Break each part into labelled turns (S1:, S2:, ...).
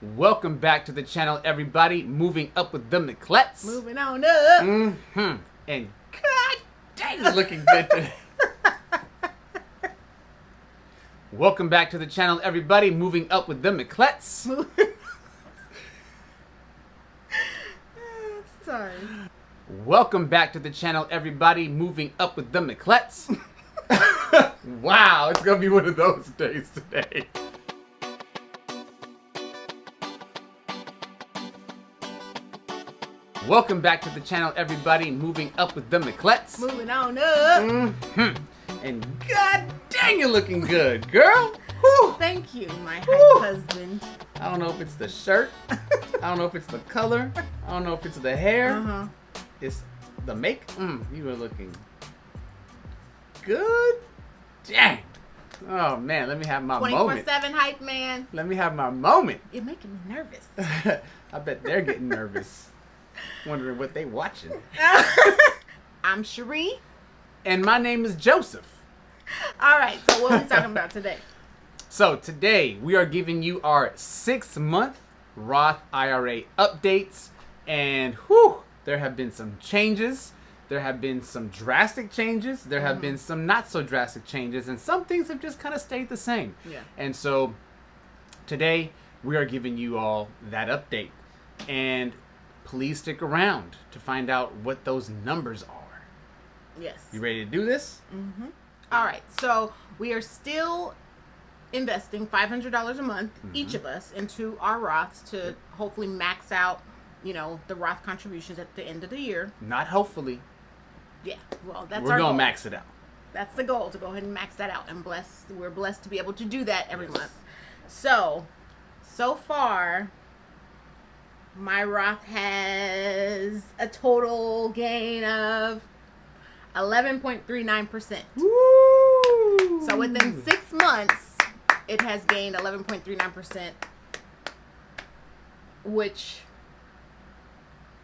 S1: Welcome back to the channel, everybody. Moving up with the Miclettes.
S2: Moving on up.
S1: And God dang, it's looking good today. Welcome back to the channel, everybody. Moving up with the Miclettes.
S2: Sorry.
S1: Welcome back to the channel, everybody. Moving up with the Miclettes. Wow, it's gonna be one of those days today. Welcome back to the channel, everybody. Moving up with the Miclettes.
S2: Moving on up.
S1: And God dang, you're looking good, girl. Whew.
S2: Thank you, my hype husband.
S1: I don't know if it's the shirt. I don't know if it's the color. I don't know if it's the hair. It's the make. You are looking good. Dang. Oh man, let me have my moment.
S2: 24/7 hype man.
S1: Let me have my moment.
S2: You're making me nervous.
S1: I bet they're getting nervous. Wondering what they watching.
S2: I'm Sherri.
S1: And my name is Joseph.
S2: All right, so what are we talking about today?
S1: So today we are giving you our 6-month Roth IRA updates. And whew, there have been some changes. There have been some drastic changes. There have been some not so drastic changes. And some things have just kind of stayed the same.
S2: Yeah.
S1: And so today we are giving you all that update. And please stick around to find out what those numbers are.
S2: Yes.
S1: You ready to do this?
S2: All right, so we are still investing $500 a month, each of us, into our Roths to hopefully max out, you know, the Roth contributions at the end of the year.
S1: Not hopefully.
S2: Yeah, well, that's
S1: We're
S2: our
S1: going
S2: goal.
S1: to max it out.
S2: That's the goal, to go ahead and max that out. And we're blessed to be able to do that every month. So far, my Roth has a total gain of 11.39%.
S1: Woo!
S2: So within 6 months, it has gained 11.39%, which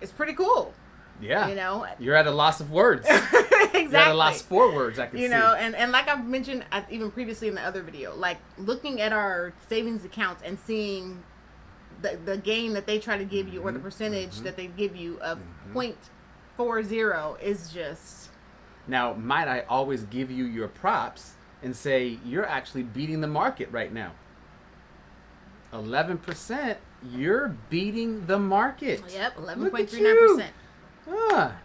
S2: is pretty cool.
S1: Yeah.
S2: You know?
S1: You're at a loss of words.
S2: Exactly.
S1: You're at a loss for words, I can see.
S2: You know, and like I've mentioned even previously in the other video, like looking at our savings accounts and seeing the gain that they try to give you, or the percentage that they give you of 0.40 is just...
S1: Now, might I always give you your props and say you're actually beating the market right now. 11%, you're beating the market.
S2: Yep, 11.39%.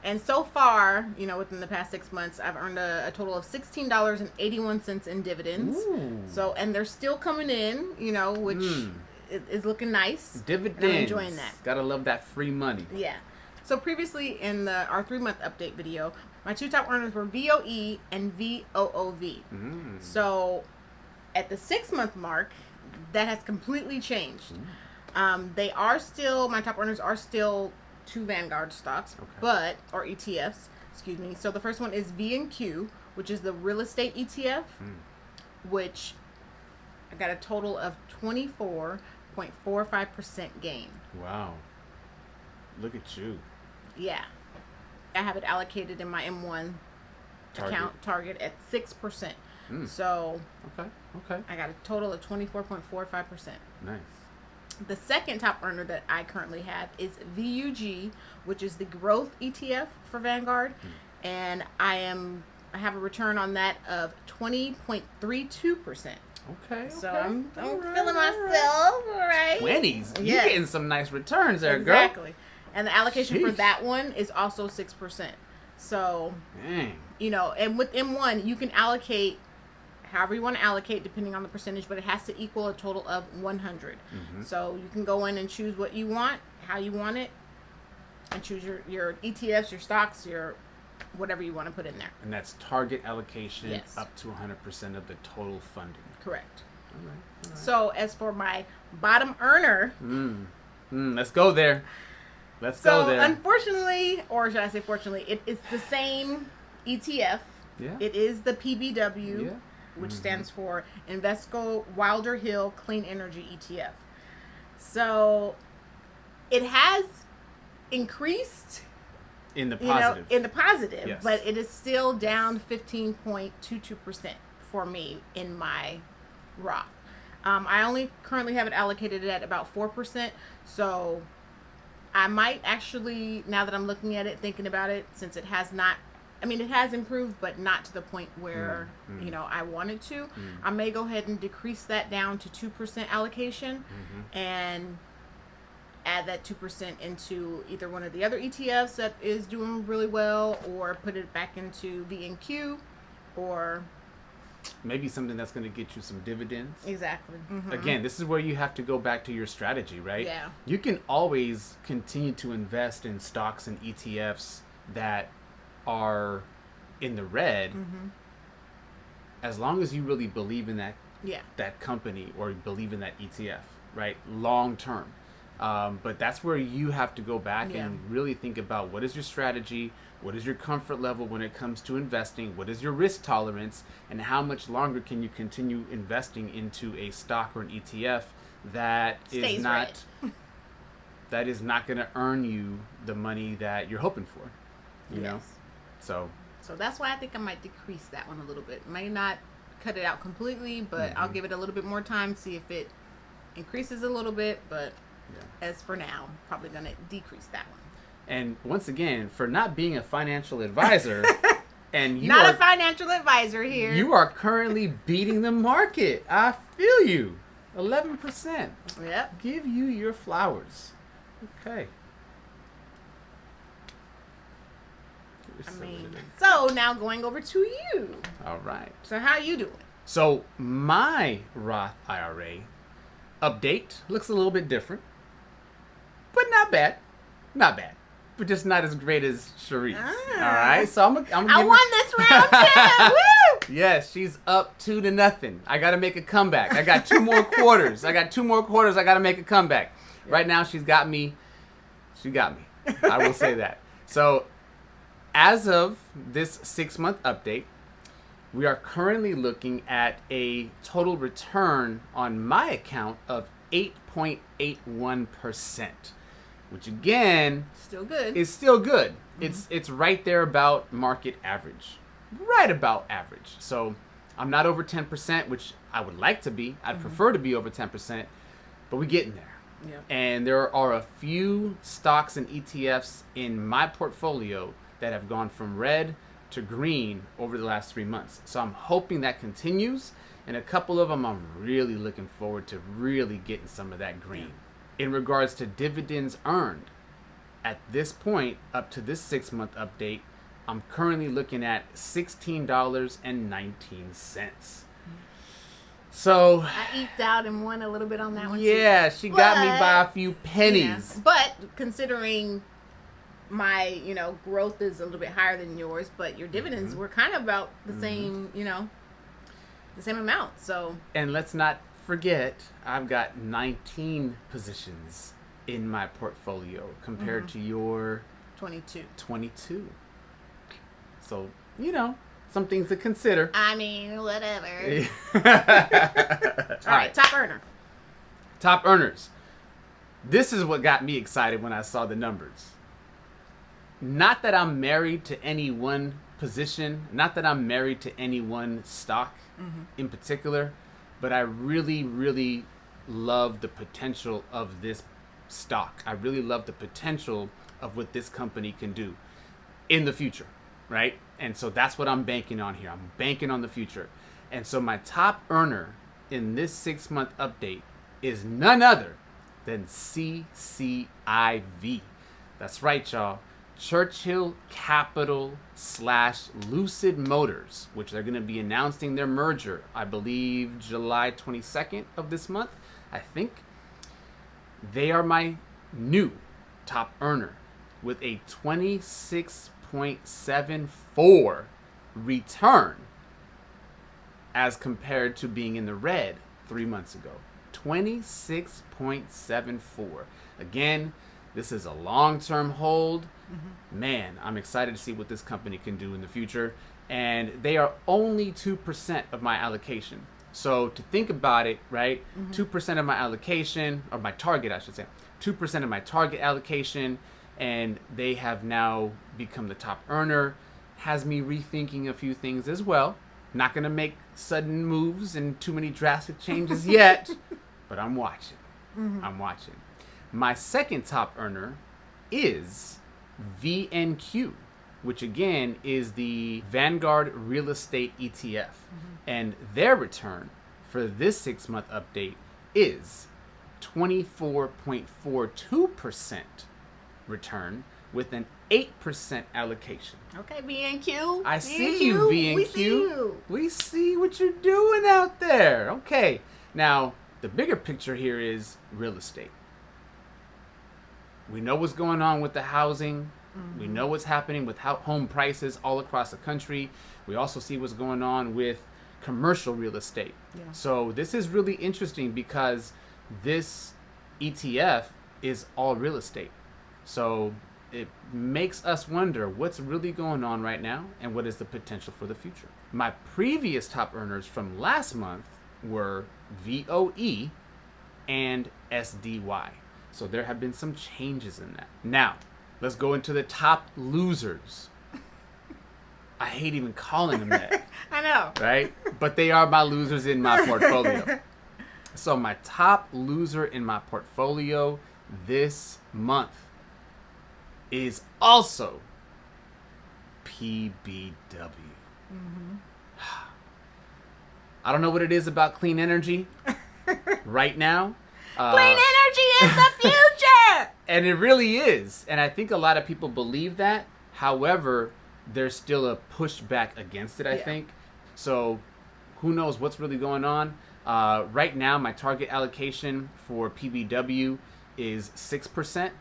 S2: And so far, you know, within the past 6 months, I've earned a total of $16.81 in dividends.
S1: Ooh.
S2: So, and they're still coming in, you know, which is looking nice.
S1: Dividends.
S2: And I'm enjoying that.
S1: Gotta love that free money.
S2: Yeah. So previously in our 3-month update video, my 2 top earners were VOE and VOOV. So at the 6-month mark, that has completely changed. They are still, my top earners are still 2 Vanguard stocks, or ETFs, excuse me. So the first one is V&Q, which is the real estate ETF, which I got a total of 24.45% gain. Wow.
S1: Look at you.
S2: Yeah. I have it allocated in my M1 account target at 6%. So
S1: okay.
S2: I got a total of 24.45%.
S1: Nice.
S2: The second top earner that I currently have is VUG, which is the growth ETF for Vanguard, and I have a return on that of 20.32%.
S1: Okay.
S2: So I'm feeling myself, all right.
S1: 20s. You're
S2: Yes.
S1: getting some nice returns there, girl.
S2: Exactly. And the allocation for that one is also 6%. So, you know, and with M1, you can allocate however you want to allocate depending on the percentage, but it has to equal a total of 100. So you can go in and choose what you want, how you want it, and choose your ETFs, your stocks, your whatever you want to put in there.
S1: And that's target allocation
S2: Yes.
S1: up to 100% of the total funding.
S2: Correct.
S1: All right.
S2: So as for my bottom earner,
S1: Let's go there. Let's go there.
S2: Unfortunately, or should I say fortunately, it's the same ETF.
S1: Yeah.
S2: It is the PBW, which stands for Invesco Wilder Hill Clean Energy ETF. So it has increased
S1: in the positive. Yes.
S2: But it is still down 15.22% for me in my Roth. I only currently have it allocated at about 4%. So I might actually, now that I'm looking at it, thinking about it, since it has not, I mean, it has improved, but not to the point where, I wanted to. I may go ahead and decrease that down to 2% allocation and add that 2% into either one of the other ETFs that is doing really well, or put it back into VNQ, or
S1: maybe something that's going to get you some dividends.
S2: Exactly.
S1: Again, this is where you have to go back to your strategy, right?
S2: Yeah.
S1: You can always continue to invest in stocks and ETFs that are in the red, as long as you really believe in that company or believe in that ETF, right? Long term. But that's where you have to go back and really think about, what is your strategy, what is your comfort level when it comes to investing, what is your risk tolerance, and how much longer can you continue investing into a stock or an ETF that is not going to earn you the money that you're hoping for, you know? So
S2: that's why I think I might decrease that one a little bit. May not cut it out completely, but I'll give it a little bit more time, see if it increases a little bit. But as for now, I'm probably going to decrease that one.
S1: And once again, for not being a financial advisor, and you
S2: not a financial advisor here,
S1: you are currently beating the market. I feel you. 11%.
S2: Yep.
S1: Give you your flowers. Okay.
S2: So now going over to you.
S1: All right.
S2: So how you doing?
S1: So my Roth IRA update looks a little bit different, but not bad. Not bad. But just not as great as Sherri's. All right. So I'm
S2: I won this round too. Woo!
S1: Yes, she's up 2-0. I got to make a comeback. I got 2 more quarters. I got to make a comeback. Yeah. Right now she's got me. She got me. I will say that. So as of this 6-month update, we are currently looking at a total return on my account of 8.81%, which again is still good. It's right there about market average, right about average. So I'm not over 10%, which I would like to be. I'd prefer to be over 10%, but we're getting there.
S2: Yeah.
S1: And there are a few stocks and ETFs in my portfolio that have gone from red to green over the last 3 months. So I'm hoping that continues. And a couple of them, I'm really looking forward to really getting some of that green. In regards to dividends earned, at this point, up to this 6-month update, I'm currently looking at $16.19. So
S2: I eked out and won a little bit on that one.
S1: Yeah,
S2: too.
S1: She got me by a few pennies.
S2: Yeah. But considering my, growth is a little bit higher than yours, but your dividends were kind of about the same, the same amount. So,
S1: and let's not forget, I've got 19 positions in my portfolio compared to your
S2: 22.
S1: So, some things to consider.
S2: I mean, whatever. All right, top earner.
S1: Top earners. This is what got me excited when I saw the numbers. Not that I'm married to any one position, not that I'm married to any one stock in particular, but I really, really love the potential of this stock. I really love the potential of what this company can do in the future, right? And so that's what I'm banking on here. I'm banking on the future. And so my top earner in this 6-month update is none other than CCIV. That's right, y'all. Churchill Capital / Lucid Motors, which they're going to be announcing their merger, I believe July 22nd of this month, I think. They are my new top earner with a 26.74 return as compared to being in the red 3 months ago. 26.74. Again, this is a long-term hold. Man, I'm excited to see what this company can do in the future. And they are only 2% of my allocation. So to think about it, right? 2% of my allocation, or my target, I should say. 2% of my target allocation, and they have now become the top earner. Has me rethinking a few things as well. Not going to make sudden moves and too many drastic changes yet, but I'm watching. I'm watching. My second top earner is VNQ, which again is the Vanguard Real Estate ETF. And their return for this 6-month update is 24.42% return with an 8% allocation.
S2: Okay, VNQ.
S1: I see you, VNQ.
S2: We see you.
S1: We see what you're doing out there. Okay. Now, the bigger picture here is real estate. We know what's going on with the housing. We know what's happening with home prices all across the country. We also see what's going on with commercial real estate.
S2: Yeah.
S1: So this is really interesting because this ETF is all real estate. So it makes us wonder what's really going on right now and what is the potential for the future. My previous top earners from last month were VOE and SDY. So there have been some changes in that. Now, let's go into the top losers. I hate even calling them that.
S2: I know.
S1: Right? But they are my losers in my portfolio. So my top loser in my portfolio this month is also PBW. I don't know what it is about clean energy right now.
S2: Clean energy is the future!
S1: And it really is. And I think a lot of people believe that. However, there's still a pushback against it, I think. So who knows what's really going on. Right now, my target allocation for PBW is 6%.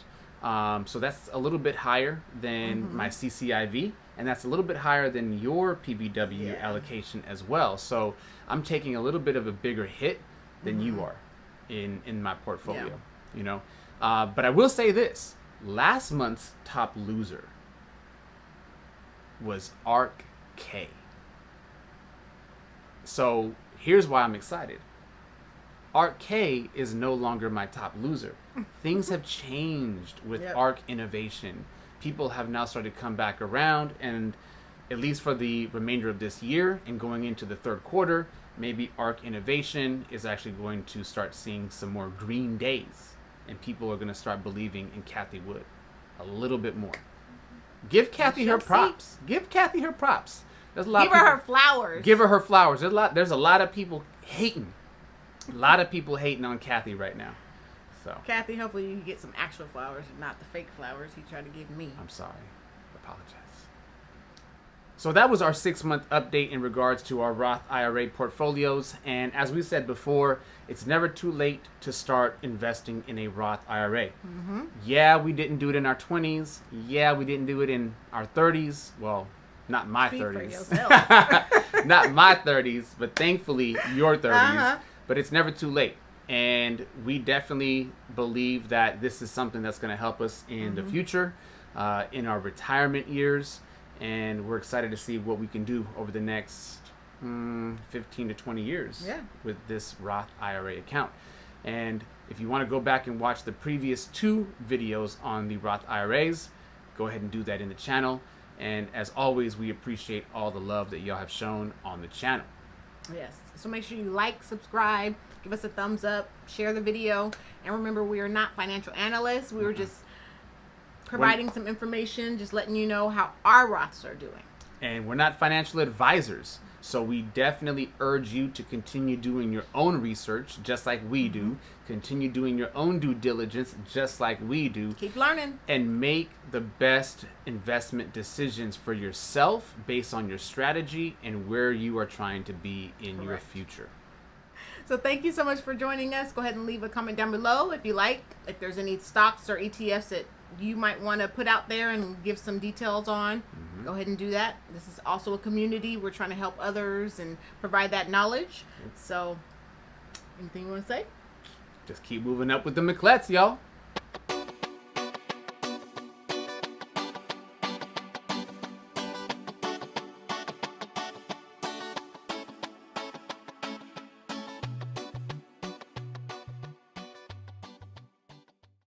S1: So that's a little bit higher than my CCIV. And that's a little bit higher than your PBW allocation as well. So I'm taking a little bit of a bigger hit than you are in my portfolio, you know. But I will say this. Last month's top loser was ARK-K. So here's why I'm excited. ARK-K is no longer my top loser. Things have changed with ARK Innovation. People have now started to come back around, and at least for the remainder of this year and going into the third quarter, maybe ARK Innovation is actually going to start seeing some more green days, and people are going to start believing in Cathie Wood a little bit more. Give Cathie her props. Give Cathie her props. There's a lot
S2: Give her her flowers.
S1: Give her her flowers. There's a lot of people hating. A lot of people hating on Cathie right now. So
S2: Cathie, hopefully you can get some actual flowers and not the fake flowers he tried to give me.
S1: I'm sorry. Apologize. So that was our 6-month update in regards to our Roth IRA portfolios. And as we said before, it's never too late to start investing in a Roth IRA. Yeah, we didn't do it in our 20s. Yeah, we didn't do it in our 30s. Well, not my
S2: Speak
S1: 30s.
S2: for yourself.
S1: Not my 30s, but thankfully your 30s. But it's never too late. And we definitely believe that this is something that's going to help us in the future, in our retirement years. And we're excited to see what we can do over the next 15 to 20 years with this Roth IRA account. And if you want to go back and watch the previous 2 videos on the Roth IRAs, go ahead and do that in the channel. And as always, we appreciate all the love that y'all have shown on the channel.
S2: Yes. So make sure you like, subscribe, give us a thumbs up, share the video. And remember, we are not financial analysts. We were just providing some information, just letting you know how our Roths are doing.
S1: And we're not financial advisors. So we definitely urge you to continue doing your own research, just like we do. Continue doing your own due diligence, just like we do.
S2: Keep learning.
S1: And make the best investment decisions for yourself based on your strategy and where you are trying to be in your future.
S2: So thank you so much for joining us. Go ahead and leave a comment down below if you like. If there's any stocks or ETFs that you might want to put out there and give some details on, go ahead and do that. This is also a community. We're trying to help others and provide that knowledge. So anything you want to say?
S1: Just keep moving up with the Miclettes, y'all.